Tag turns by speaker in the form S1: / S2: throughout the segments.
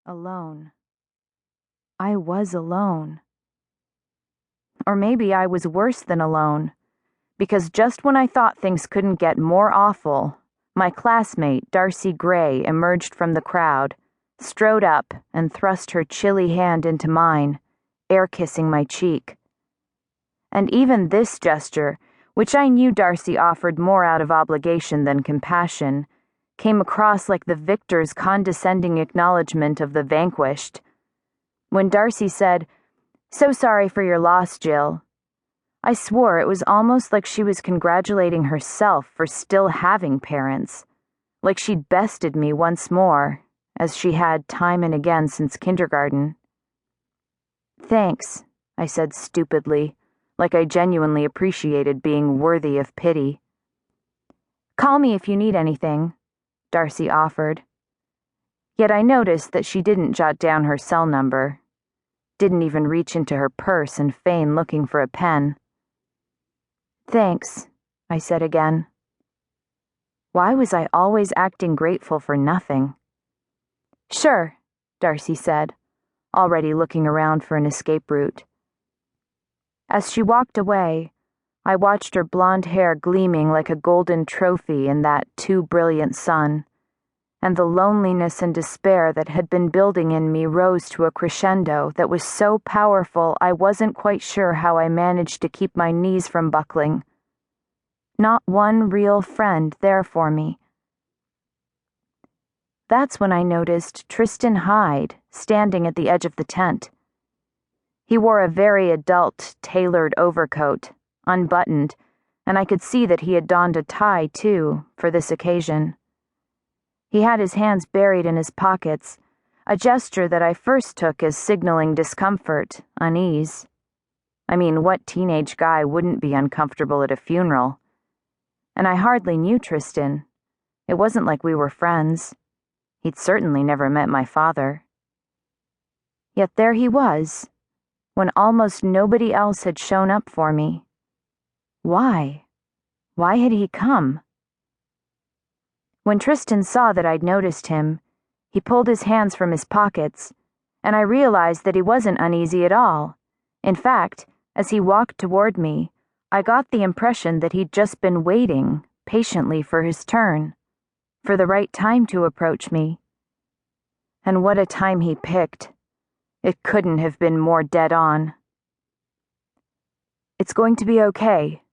S1: Alone. I was alone. Or maybe I was worse than alone, because just when I thought things couldn't get more awful, my classmate, Darcy Gray, emerged from the crowd, strode up, and thrust her chilly hand into mine, air-kissing my cheek. And even this gesture, which I knew Darcy offered more out of obligation than compassion, came across like the victor's condescending acknowledgement of the vanquished. When Darcy said, "So sorry for your loss, Jill," I swore it was almost like she was congratulating herself for still having parents, like she'd bested me once more, as she had time and again since kindergarten. "Thanks," I said stupidly, like I genuinely appreciated being worthy of pity. "Call me if you need anything," Darcy offered. Yet I noticed that she didn't jot down her cell number, didn't even reach into her purse and feign looking for a pen. "Thanks," I said again. Why was I always acting grateful for nothing? "Sure," Darcy said, already looking around for an escape route. As she walked away, I watched her blonde hair gleaming like a golden trophy in that too brilliant sun, and the loneliness and despair that had been building in me rose to a crescendo that was so powerful I wasn't quite sure how I managed to keep my knees from buckling. Not one real friend there for me. That's when I noticed Tristen Hyde standing at the edge of the tent. He wore a very adult, tailored overcoat, unbuttoned, and I could see that he had donned a tie, too, for this occasion. He had his hands buried in his pockets, a gesture that I first took as signaling discomfort, unease. I mean, what teenage guy wouldn't be uncomfortable at a funeral? And I hardly knew Tristen. It wasn't like we were friends. He'd certainly never met my father. Yet there he was, when almost nobody else had shown up for me. Why? Why had he come? When Tristen saw that I'd noticed him, he pulled his hands from his pockets, and I realized that he wasn't uneasy at all. In fact, as he walked toward me, I got the impression that he'd just been waiting, patiently, for his turn, for the right time to approach me. And what a time he picked. It couldn't have been more dead on. "It's going to be okay,"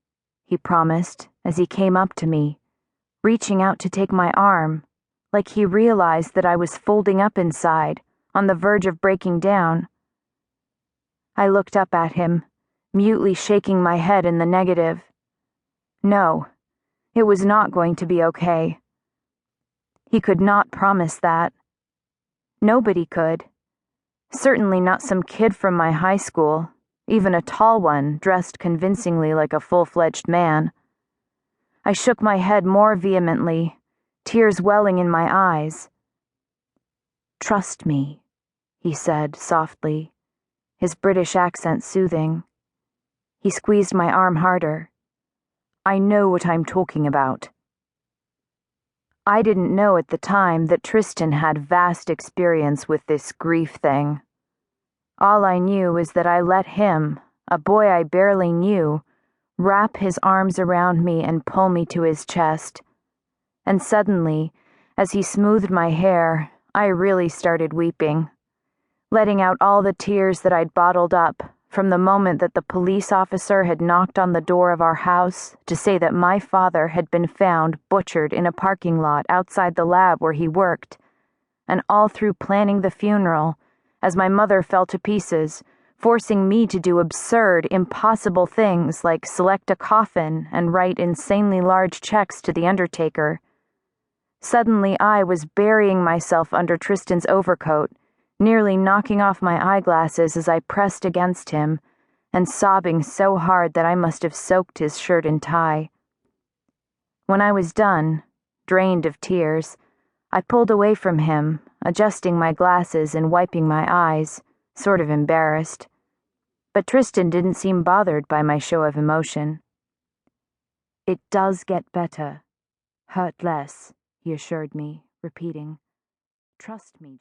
S1: he promised as he came up to me, reaching out to take my arm, like he realized that I was folding up inside, on the verge of breaking down. I looked up at him, mutely shaking my head in the negative. No, it was not going to be okay. He could not promise that. Nobody could. Certainly not some kid from my high school, even a tall one dressed convincingly like a full-fledged man. I shook my head more vehemently, tears welling in my eyes. "Trust me," he said softly, his British accent soothing. He squeezed my arm harder. "I know what I'm talking about." I didn't know at the time that Tristen had vast experience with this grief thing. All I knew is that I let him, a boy I barely knew, wrap his arms around me and pull me to his chest. And suddenly, as he smoothed my hair, I really started weeping, letting out all the tears that I'd bottled up from the moment that the police officer had knocked on the door of our house to say that my father had been found butchered in a parking lot outside the lab where he worked, and all through planning the funeral, as my mother fell to pieces, forcing me to do absurd, impossible things like select a coffin and write insanely large checks to the undertaker. Suddenly I was burying myself under Tristen's overcoat, nearly knocking off my eyeglasses as I pressed against him, and sobbing so hard that I must have soaked his shirt and tie. When I was done, drained of tears, I pulled away from him, adjusting my glasses and wiping my eyes, sort of embarrassed. But Tristen didn't seem bothered by my show of emotion. "It does get better. Hurt less," he assured me, repeating, "Trust me,